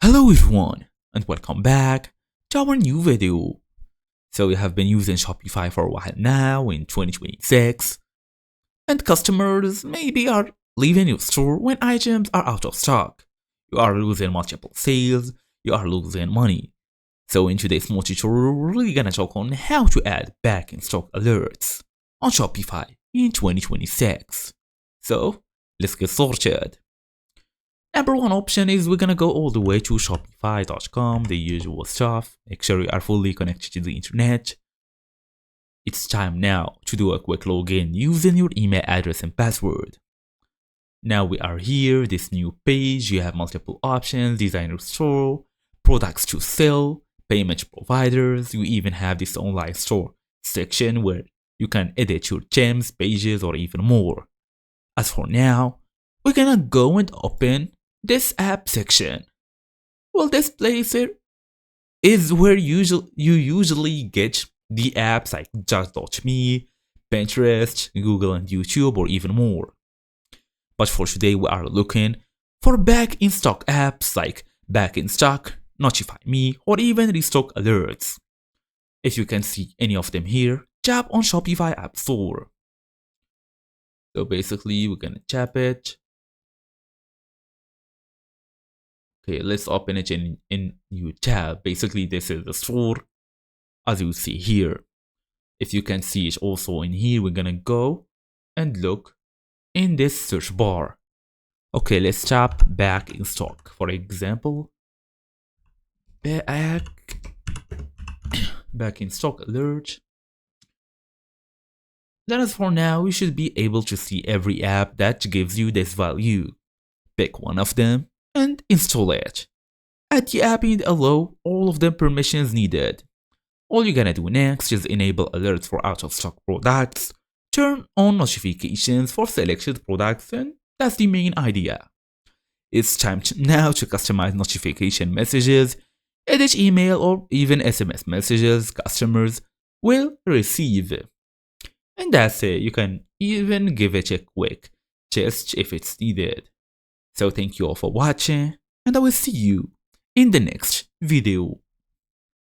Hello everyone and welcome back to our new video. So you have been using Shopify for a while now in 2026 and customers maybe are leaving your store when items are out of stock. You are losing multiple sales, you are losing money. So in today's small tutorial we're really gonna talk on how to add back in stock alerts on Shopify in 2026. So let's get started. Number one option is we're gonna go all the way to shopify.com, the usual stuff. Make sure you are fully connected to the internet. It's time now to do a quick login using your email address and password. Now we are here, this new page, you have multiple options, designer store, products to sell, payment providers, you even have this online store section where you can edit your gems, pages, or even more. As for now, we're gonna go and open this app section. Well, this place here is where you usually get the apps like just.me, Pinterest, Google and YouTube or even more. But for today we are looking for back in stock apps like Back in Stock, Notify Me or even Restock Alerts. If you can see any of them here, tap on Shopify App Store. So basically we're gonna tap it. Okay, let's open it in new tab. Basically, this is the store, as you see here. If you can see it also in here, we're gonna go and look in this search bar. Okay, let's tap back in stock. For example, back in stock alert. Then as for now, you should be able to see every app that gives you this value. Pick one of them and install it. Add the app and allow all of the permissions needed. All you're gonna do next is enable alerts for out of stock products, turn on notifications for selected products, and that's the main idea. It's time now to customize notification messages, edit email or even SMS messages customers will receive. And that's it, you can even give it a quick test if it's needed. So thank you all for watching, and I will see you in the next video.